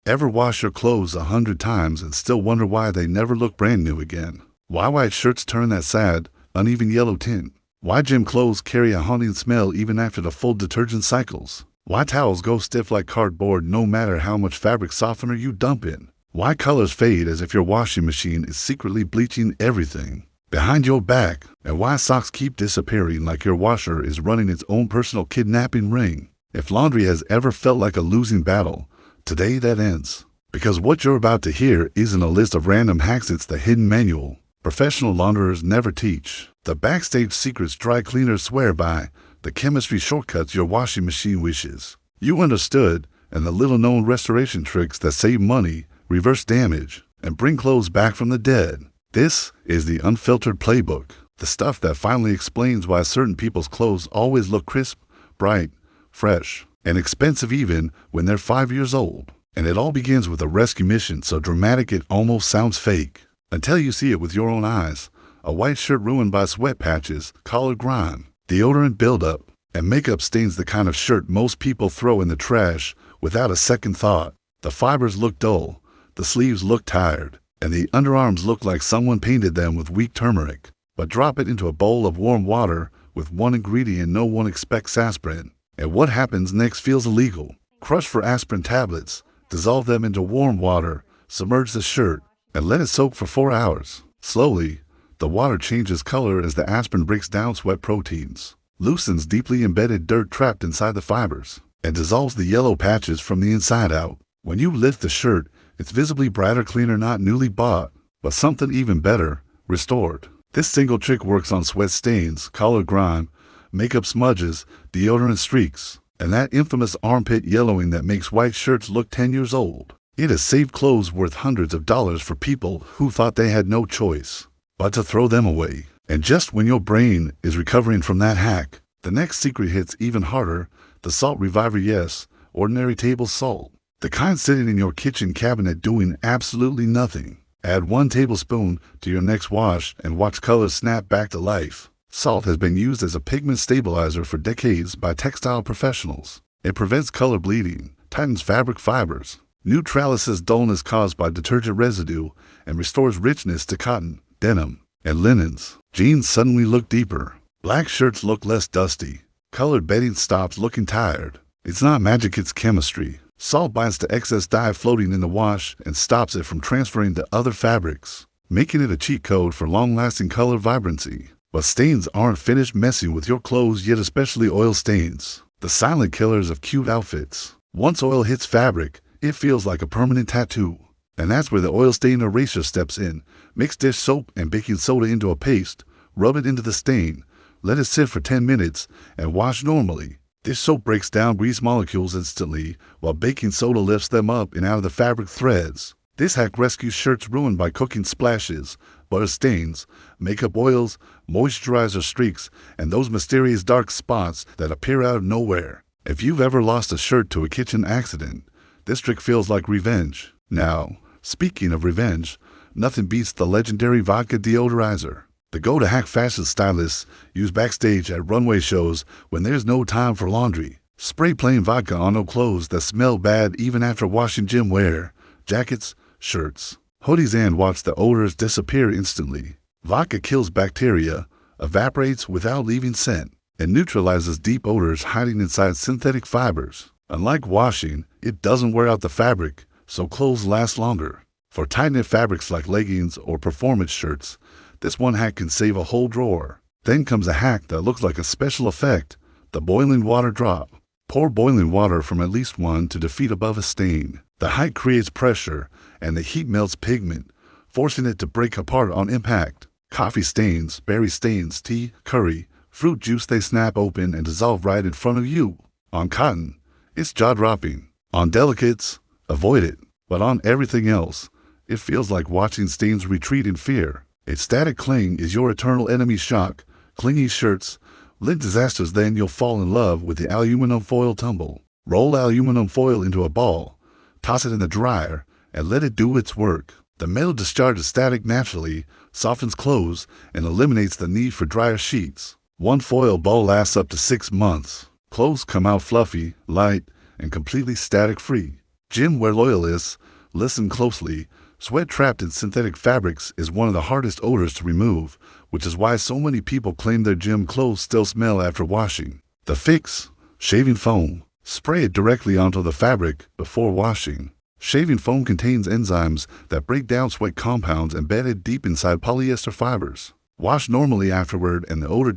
Ever wash your clothes 100 times and still wonder why they never look brand new again? Why white shirts turn that sad, uneven yellow tint? Why gym clothes carry a haunting smell even after the full detergent cycles? Why towels go stiff like cardboard no matter how much fabric softener you dump in? Why colors fade as if your washing machine is secretly bleaching everything behind your back? And why socks keep disappearing like your washer is running its own personal kidnapping ring? If laundry has ever felt like a losing battle, today that ends. Because what you're about to hear isn't a list of random hacks, it's the hidden manual professional launderers never teach. The backstage secrets dry cleaners swear by, the chemistry shortcuts your washing machine wishes you understood, and the little-known restoration tricks that save money, reverse damage, and bring clothes back from the dead. This is the unfiltered playbook, the stuff that finally explains why certain people's clothes always look crisp, bright, fresh, and expensive even when they're 5 years old. And it all begins with a rescue mission so dramatic it almost sounds fake. Until you see it with your own eyes. A white shirt ruined by sweat patches, collar grime, deodorant buildup, and makeup stains, the kind of shirt most people throw in the trash without a second thought. The fibers look dull, the sleeves look tired, and the underarms look like someone painted them with weak turmeric. But drop it into a bowl of warm water with one ingredient no one expects: aspirin. And what happens next feels illegal. Crush for aspirin tablets, dissolve them into warm water, submerge the shirt, and let it soak for 4 hours. Slowly, the water changes color as the aspirin breaks down sweat proteins, loosens deeply embedded dirt trapped inside the fibers, and dissolves the yellow patches from the inside out. When you lift the shirt, it's visibly brighter, cleaner, not newly bought, but something even better, restored. This single trick works on sweat stains, collar grime, makeup smudges, deodorant streaks, and that infamous armpit yellowing that makes white shirts look 10 years old. It has saved clothes worth hundreds of dollars for people who thought they had no choice but to throw them away. And just when your brain is recovering from that hack, the next secret hits even harder: the salt reviver. Yes, ordinary table salt. The kind sitting in your kitchen cabinet doing absolutely nothing. Add 1 tablespoon to your next wash and watch colors snap back to life. Salt has been used as a pigment stabilizer for decades by textile professionals. It prevents color bleeding, tightens fabric fibers, neutralizes dullness caused by detergent residue, and restores richness to cotton, denim, and linens. Jeans suddenly look deeper. Black shirts look less dusty. Colored bedding stops looking tired. It's not magic, it's chemistry. Salt binds to excess dye floating in the wash and stops it from transferring to other fabrics, making it a cheat code for long-lasting color vibrancy. But stains aren't finished messing with your clothes yet, especially oil stains, the silent killers of cute outfits. Once oil hits fabric, it feels like a permanent tattoo. And that's where the oil stain eraser steps in. Mix dish soap and baking soda into a paste, rub it into the stain, let it sit for 10 minutes, and wash normally. Dish soap breaks down grease molecules instantly, while baking soda lifts them up and out of the fabric threads. This hack rescues shirts ruined by cooking splashes, butter stains, makeup oils, moisturizer streaks, and those mysterious dark spots that appear out of nowhere. If you've ever lost a shirt to a kitchen accident, this trick feels like revenge. Now, speaking of revenge, nothing beats the legendary vodka deodorizer. The go-to hack fashion stylists use backstage at runway shows when there's no time for laundry. Spray plain vodka on no clothes that smell bad even after washing gym wear, jackets, shirts, hoodies, and watch the odors disappear instantly. Vodka kills bacteria, evaporates without leaving scent, and neutralizes deep odors hiding inside synthetic fibers. Unlike washing, it doesn't wear out the fabric, so clothes last longer. For tight-knit fabrics like leggings or performance shirts, this one hack can save a whole drawer. Then comes a hack that looks like a special effect: the boiling water drop. Pour boiling water from at least 1 to 2 feet above a stain. The height creates pressure, and the heat melts pigment, forcing it to break apart on impact. Coffee stains, berry stains, tea, curry, fruit juice, they snap open and dissolve right in front of you. On cotton, it's jaw-dropping. On delicates, avoid it. But on everything else, it feels like watching stains retreat in fear. Its static cling is your eternal enemy: shock, clingy shirts, lint disasters. Then you'll fall in love with the aluminum foil tumble. Roll aluminum foil into a ball, toss it in the dryer, and let it do its work. The metal discharges static naturally, softens clothes, and eliminates the need for dryer sheets. One foil ball lasts up to 6 months. Clothes come out fluffy, light, and completely static-free. Gym wear loyalists, listen closely. Sweat trapped in synthetic fabrics is one of the hardest odors to remove, which is why so many people claim their gym clothes still smell after washing. The fix: shaving foam. Spray it directly onto the fabric before washing. Shaving foam contains enzymes that break down sweat compounds embedded deep inside polyester fibers. Wash normally afterward and the odor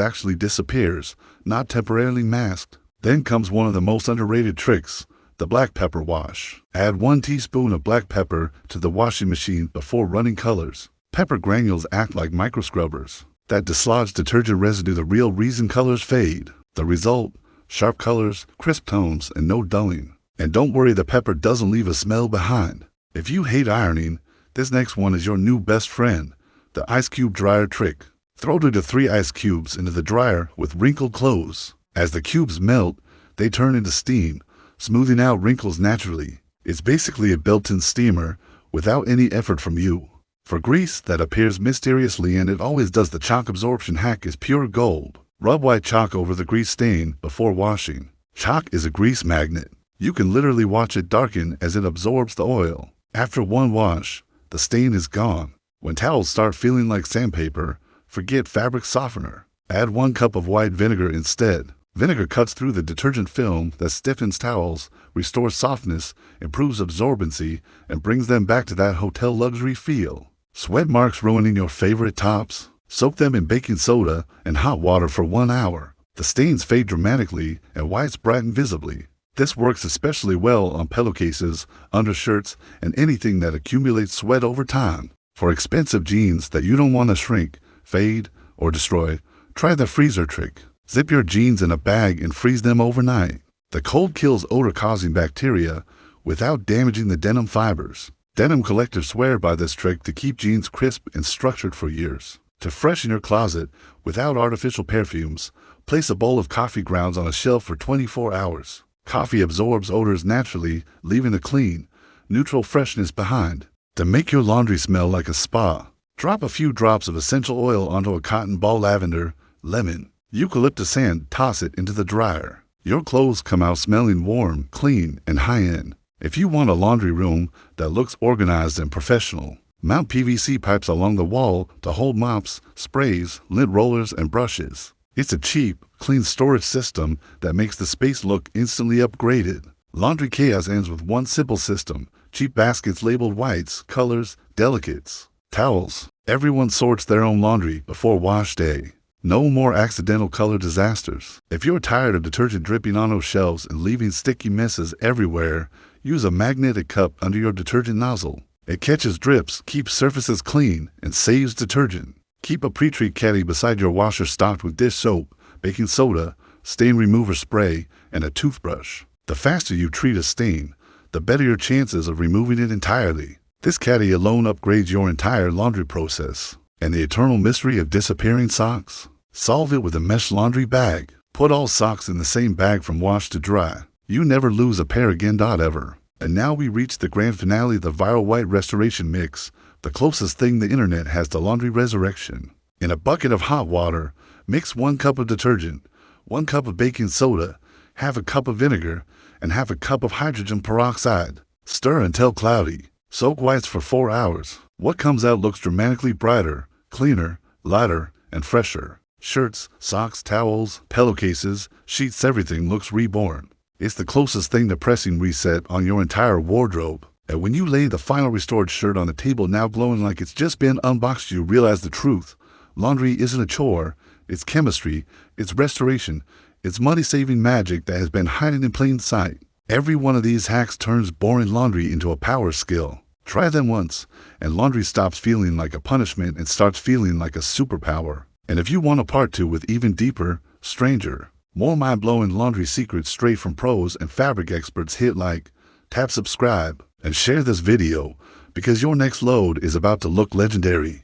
actually disappears, not temporarily masked. Then comes one of the most underrated tricks: the black pepper wash. Add 1 teaspoon of black pepper to the washing machine before running colors. Pepper granules act like microscrubbers that dislodge detergent residue, the real reason colors fade. The result: sharp colors, crisp tones, and no dulling. And don't worry, the pepper doesn't leave a smell behind. If you hate ironing, this next one is your new best friend: the ice cube dryer trick. Throw 2 to 3 ice cubes into the dryer with wrinkled clothes. As the cubes melt, they turn into steam, smoothing out wrinkles naturally. It's basically a built-in steamer without any effort from you. For grease that appears mysteriously, and it always does, the chalk absorption hack is pure gold. Rub white chalk over the grease stain before washing. Chalk is a grease magnet. You can literally watch it darken as it absorbs the oil. After one wash, the stain is gone. When towels start feeling like sandpaper, forget fabric softener. Add 1 cup of white vinegar instead. Vinegar cuts through the detergent film that stiffens towels, restores softness, improves absorbency, and brings them back to that hotel luxury feel. Sweat marks ruining your favorite tops? Soak them in baking soda and hot water for 1 hour. The stains fade dramatically and whites brighten visibly. This works especially well on pillowcases, undershirts, and anything that accumulates sweat over time. For expensive jeans that you don't want to shrink, fade, or destroy, try the freezer trick. Zip your jeans in a bag and freeze them overnight. The cold kills odor-causing bacteria without damaging the denim fibers. Denim collectors swear by this trick to keep jeans crisp and structured for years. To freshen your closet without artificial perfumes, place a bowl of coffee grounds on a shelf for 24 hours. Coffee absorbs odors naturally, leaving a clean, neutral freshness behind. To make your laundry smell like a spa, drop a few drops of essential oil onto a cotton ball: lavender, lemon, eucalyptus, and toss it into the dryer. Your clothes come out smelling warm, clean, and high-end. If you want a laundry room that looks organized and professional, mount PVC pipes along the wall to hold mops, sprays, lint rollers, and brushes. It's a cheap, clean storage system that makes the space look instantly upgraded. Laundry chaos ends with one simple system: cheap baskets labeled whites, colors, delicates, towels. Everyone sorts their own laundry before wash day. No more accidental color disasters. If you're tired of detergent dripping onto shelves and leaving sticky messes everywhere, use a magnetic cup under your detergent nozzle. It catches drips, keeps surfaces clean, and saves detergent. Keep a pre-treat caddy beside your washer stocked with dish soap, baking soda, stain remover spray, and a toothbrush. The faster you treat a stain, the better your chances of removing it entirely. This caddy alone upgrades your entire laundry process. And the eternal mystery of disappearing socks? Solve it with a mesh laundry bag. Put all socks in the same bag from wash to dry. You never lose a pair again, ever. And now we reach the grand finale, the viral white restoration mix, the closest thing the internet has to laundry resurrection. In a bucket of hot water, mix 1 cup of detergent, 1 cup of baking soda, half a cup of vinegar, and half a cup of hydrogen peroxide. Stir until cloudy. Soak whites for 4 hours. What comes out looks dramatically brighter, cleaner, lighter, and fresher. Shirts, socks, towels, pillowcases, sheets, everything looks reborn. It's the closest thing to pressing reset on your entire wardrobe. And when you lay the final restored shirt on the table, now glowing like it's just been unboxed, you realize the truth. Laundry isn't a chore, it's chemistry, it's restoration, it's money-saving magic that has been hiding in plain sight. Every one of these hacks turns boring laundry into a power skill. Try them once, and laundry stops feeling like a punishment and starts feeling like a superpower. And if you want a part 2 with even deeper, stranger, more mind-blowing laundry secrets straight from pros and fabric experts, hit like, tap subscribe, and share this video, because your next load is about to look legendary.